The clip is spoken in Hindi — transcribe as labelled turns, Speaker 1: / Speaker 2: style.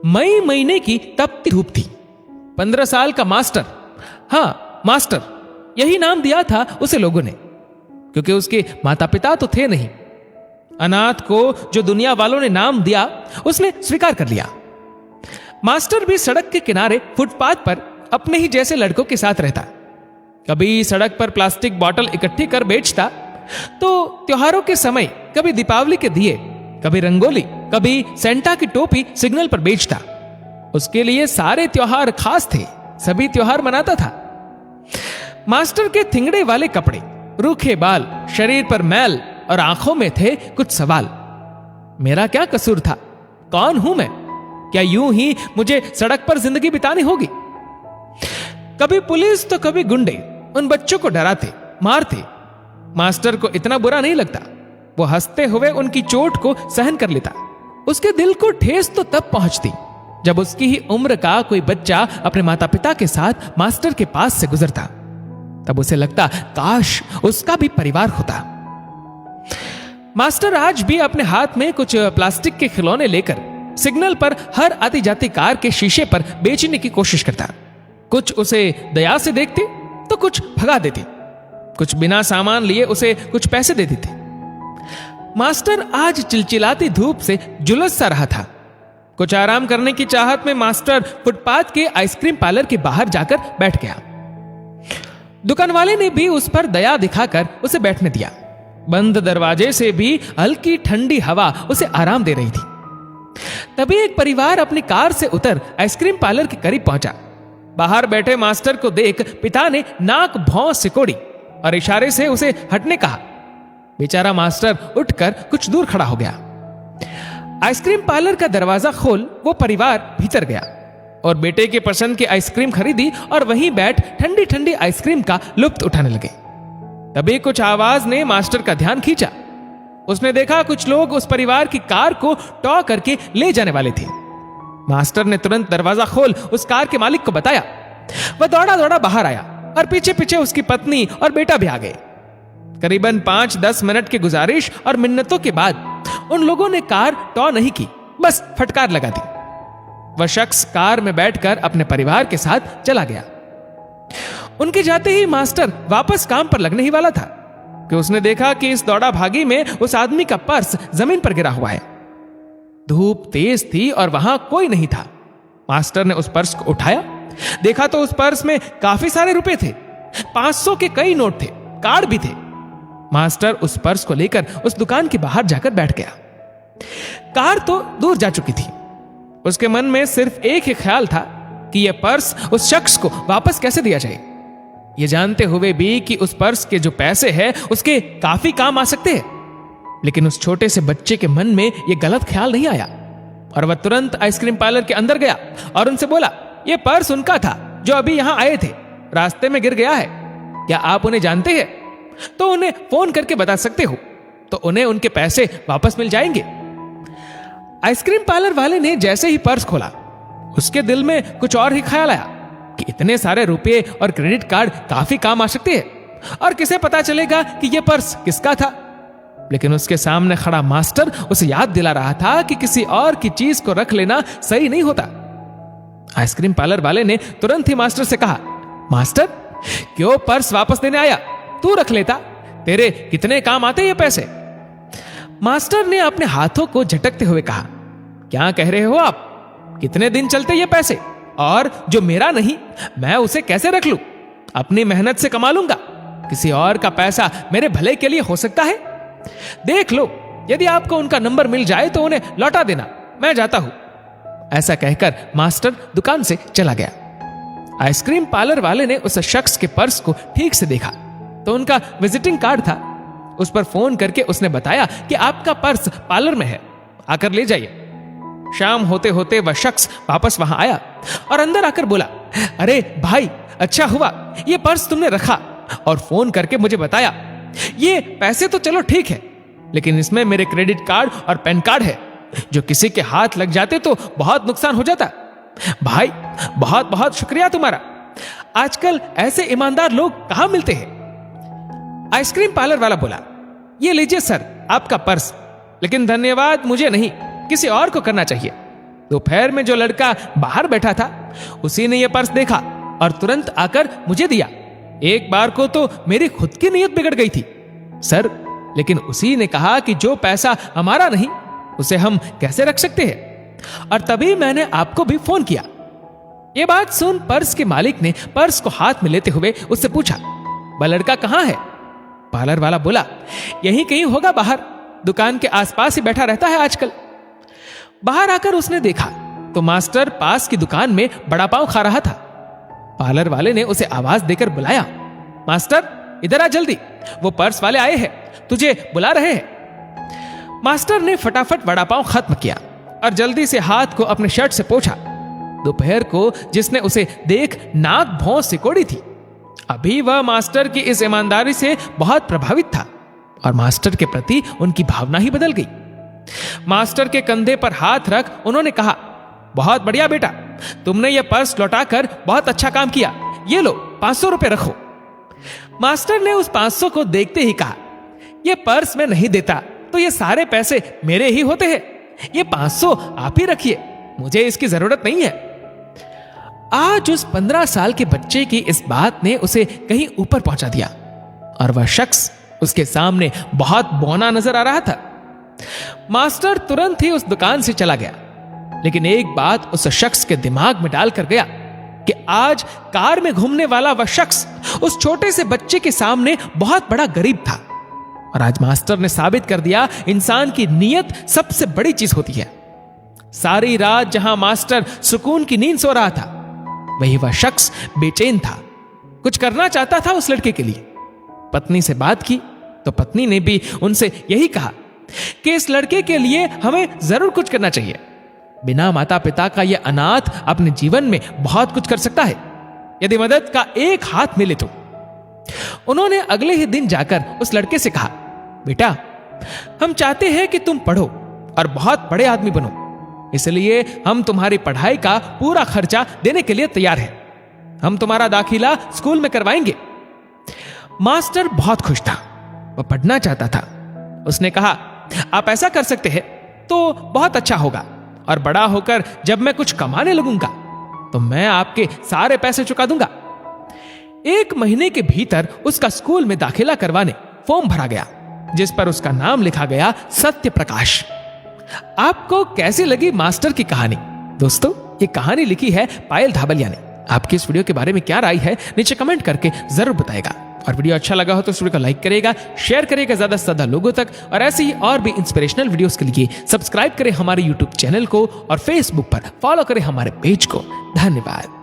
Speaker 1: मई महीने की तपती धूप थी। 15 साल का मास्टर, हाँ मास्टर, यही नाम दिया था उसे लोगों ने, क्योंकि उसके माता पिता तो थे नहीं। अनाथ को जो दुनिया वालों ने नाम दिया उसने स्वीकार कर लिया। मास्टर भी सड़क के किनारे फुटपाथ पर अपने ही जैसे लड़कों के साथ रहता। कभी सड़क पर प्लास्टिक बोतल इकट्ठी कर बेचता, तो त्योहारों के समय कभी दीपावली के दिए, कभी रंगोली, कभी सेंटा की टोपी सिग्नल पर बेचता। उसके लिए सारे त्योहार खास थे, सभी त्योहार मनाता था। मास्टर के थिंगड़े वाले कपड़े, रूखे बाल, शरीर पर मैल और आंखों में थे कुछ सवाल। मेरा क्या कसूर था? कौन हूं मैं? क्या यूं ही मुझे सड़क पर जिंदगी बितानी होगी? कभी पुलिस तो कभी गुंडे उन बच्चों को डराते, मारते। मास्टर को इतना बुरा नहीं लगता। वो हंसते हुए उनकी चोट को सहन कर लेता। उसके दिल को ठेस तो तब पहुंचती जब उसकी ही उम्र का कोई बच्चा अपने माता पिता के साथ मास्टर के पास से गुजरता। तब उसे लगता काश उसका भी परिवार होता। मास्टर आज भी अपने हाथ में कुछ प्लास्टिक के खिलौने लेकर सिग्नल पर हर आती जाती कार के शीशे पर बेचने की कोशिश करता। कुछ उसे दया से देखते तो कुछ भगा देते, कुछ बिना सामान लिए उसे कुछ पैसे दे देते। मास्टर आज चिलचिलाती धूप से झुलस सा रहा था। कुछ आराम करने की चाहत में मास्टर फुटपाथ के आइसक्रीम पार्लर के बाहर जाकर बैठ गया। दुकान वाले ने भी उस पर दया दिखाकर उसे बैठने दिया। बंद दरवाजे से भी हल्की ठंडी हवा उसे आराम दे रही थी। तभी एक परिवार अपनी कार से उतर आइसक्रीम पार्लर के करीब पहुंचा। बाहर बैठे मास्टर को देख पिता ने नाक भौं सिकोड़ी और इशारे से उसे हटने कहा। बेचारा मास्टर उठकर कुछ दूर खड़ा हो गया। आइसक्रीम पार्लर का दरवाजा खोल वो परिवार भीतर गया और बेटे के पसंद की आइसक्रीम खरीदी और वहीं बैठ ठंडी ठंडी आइसक्रीम का लुत्फ उठाने लगे। तभी कुछ आवाज ने मास्टर का ध्यान खींचा। उसने देखा कुछ लोग उस परिवार की कार को टॉ करके ले जाने वाले थे। मास्टर ने तुरंत दरवाजा खोल उस कार के मालिक को बताया। वह दौड़ा दौड़ा बाहर आया और पीछे पीछे उसकी पत्नी और बेटा भी आ गए। करीबन 5-10 मिनट की गुजारिश और मिन्नतों के बाद उन लोगों ने कार टॉ नहीं की, बस फटकार लगा दी। वह शख्स कार में बैठकर अपने परिवार के साथ चला गया। उनके जाते ही मास्टर वापस काम पर लगने ही वाला था कि उसने देखा कि इस दौड़ा भागी में उस आदमी का पर्स जमीन पर गिरा हुआ है। धूप तेज थी और वहां कोई नहीं था। मास्टर ने उस पर्स को उठाया, देखा तो उस पर्स में काफी सारे रुपए थे। 500 के कई नोट थे, कार्ड भी थे। मास्टर उस पर्स को लेकर उस दुकान के बाहर जाकर बैठ गया। कार तो दूर जा चुकी थी। उसके मन में सिर्फ एक ही ख्याल था कि यह पर्स उस शख्स को वापस कैसे दिया जाए, ये जानते हुए भी कि उस पर्स के जो पैसे हैं उसके काफी काम आ सकते हैं। लेकिन उस छोटे से बच्चे के मन में यह गलत ख्याल नहीं आया और वह तुरंत आइसक्रीम पार्लर के अंदर गया और उनसे बोला, यह पर्स उनका था जो अभी यहां आए थे, रास्ते में गिर गया है। क्या आप उन्हें जानते हैं? तो उन्हें फोन करके बता सकते हो, तो उन्हें उनके पैसे वापस मिल जाएंगे। आइसक्रीम पार्लर वाले ने जैसे ही पर्स खोला, उसके दिल में कुछ और ही ख्याल आया कि इतने सारे रुपए और क्रेडिट कार्ड काफी काम आ सकते हैं और किसे पता चलेगा कि यह पर्स किसका था। लेकिन उसके सामने खड़ा मास्टर उसे याद दिला रहा था कि किसी और की चीज को रख लेना सही नहीं होता। आइसक्रीम पार्लर वाले ने तुरंत ही मास्टर से कहा, मास्टर क्यों पर्स वापस देने आया? तू रख लेता, तेरे कितने काम आते ये पैसे। मास्टर ने अपने हाथों को झटकते हुए कहा, क्या कह रहे हो आप? कितने दिन चलते ये पैसे? और जो मेरा नहीं, मैं उसे कैसे रख लूं? अपनी मेहनत से कमा लूंगा। किसी और का पैसा मेरे भले के लिए हो सकता है। देख लो, यदि आपको उनका नंबर मिल जाए तो उन्हें लौटा देना, मैं जाता हूं। ऐसा कहकर मास्टर दुकान से चला गया। आइसक्रीम पार्लर वाले ने उस शख्स के पर्स को ठीक से देखा तो उनका विजिटिंग कार्ड था। उस पर फोन करके उसने बताया कि आपका पर्स पार्लर में है, आकर ले जाइए। शाम होते होते वह शख्स वापस वहां आया और अंदर आकर बोला, अरे भाई, अच्छा हुआ ये पर्स तुमने रखा और फोन करके मुझे बताया। ये पैसे तो चलो ठीक है, लेकिन इसमें मेरे क्रेडिट कार्ड और पैन कार्ड है, जो किसी के हाथ लग जाते तो बहुत नुकसान हो जाता। भाई, बहुत बहुत शुक्रिया तुम्हारा। आजकल ऐसे ईमानदार लोग कहां मिलते हैं। आइसक्रीम पार्लर वाला बोला, ये लीजिए सर आपका पर्स, लेकिन धन्यवाद मुझे नहीं, किसी और को करना चाहिए। दोपहर में जो लड़का बाहर बैठा था उसी ने यह पर्स देखा और तुरंत आकर मुझे दिया। एक बार को तो मेरी खुद की नीयत बिगड़ गई थी सर, लेकिन उसी ने कहा कि जो पैसा हमारा नहीं उसे हम कैसे रख सकते हैं, और तभी मैंने आपको भी फोन किया। यह बात सुन पर्स के मालिक ने पर्स को हाथ में लेते हुए उससे पूछा, वह लड़का कहां है? पार्लर वाला बोला, यहीं कहीं होगा, बाहर दुकान के आसपास ही बैठा रहता है आजकल। बाहर आकर उसने देखा तो मास्टर पास की दुकान में बड़ा पाव खा रहा था। पार्लर वाले ने उसे आवाज देकर बुलाया, मास्टर इधर आ जल्दी, वो पर्स वाले आए हैं, तुझे बुला रहे हैं। मास्टर ने फटाफट वड़ा पाव खत्म किया और जल्दी से हाथ को अपने शर्ट से पोंछा। दोपहर को जिसने उसे देख नाक भौं सिकोड़ी थी, अभी वह मास्टर की इस ईमानदारी से बहुत प्रभावित था और मास्टर के प्रति उनकी भावना ही बदल गई। मास्टर के कंधे पर हाथ रख उन्होंने कहा, बहुत बढ़िया बेटा, तुमने यह पर्स लौटाकर बहुत अच्छा काम किया, ये लो 500 रुपए रखो। मास्टर ने उस 500 को देखते ही कहा, यह पर्स मैं नहीं देता तो ये सारे पैसे मेरे ही होते हैं, ये 500 आप ही रखिए, मुझे इसकी जरूरत नहीं है। आज उस 15 साल के बच्चे की इस बात ने उसे कहीं ऊपर पहुंचा दिया और वह शख्स उसके सामने बहुत बौना नजर आ रहा था। मास्टर तुरंत ही उस दुकान से चला गया, लेकिन एक बात उस शख्स के दिमाग में डालकर गया कि आज कार में घूमने वाला वह शख्स उस छोटे से बच्चे के सामने बहुत बड़ा गरीब था। और आज मास्टर ने साबित कर दिया, इंसान की नीयत सबसे बड़ी चीज होती है। सारी रात जहां मास्टर सुकून की नींद सो रहा था, वही वह शख्स बेचैन था, कुछ करना चाहता था उस लड़के के लिए। पत्नी से बात की तो पत्नी ने भी उनसे यही कहा कि इस लड़के के लिए हमें जरूर कुछ करना चाहिए। बिना माता पिता का यह अनाथ अपने जीवन में बहुत कुछ कर सकता है यदि मदद का एक हाथ मिले तो। उन्होंने अगले ही दिन जाकर उस लड़के से कहा, बेटा हम चाहते हैं कि तुम पढ़ो और बहुत बड़े आदमी बनो, इसलिए हम तुम्हारी पढ़ाई का पूरा खर्चा देने के लिए तैयार हैं। हम तुम्हारा दाखिला स्कूल में करवाएंगे। मास्टर बहुत खुश था, वह पढ़ना चाहता था। उसने कहा, आप ऐसा कर सकते हैं तो बहुत अच्छा होगा, और बड़ा होकर जब मैं कुछ कमाने लगूंगा तो मैं आपके सारे पैसे चुका दूंगा। 1 महीने के भीतर उसका स्कूल में दाखिला करवाने फॉर्म भरा गया, जिस पर उसका नाम लिखा गया सत्य प्रकाश। आपको कैसी लगी मास्टर की कहानी? दोस्तों, ये कहानी लिखी है पायल धाबलिया ने। आपकी इस वीडियो के बारे में क्या राय है नीचे कमेंट करके जरूर बताएगा, और वीडियो अच्छा लगा हो तो इस वीडियो को लाइक करेगा, शेयर करेगा ज्यादा से ज्यादा लोगों तक, और ऐसे ही और भी इंस्पिरेशनल वीडियोस के लिए सब्सक्राइब करें हमारे यूट्यूब चैनल को और फेसबुक पर फॉलो करें हमारे पेज को। धन्यवाद।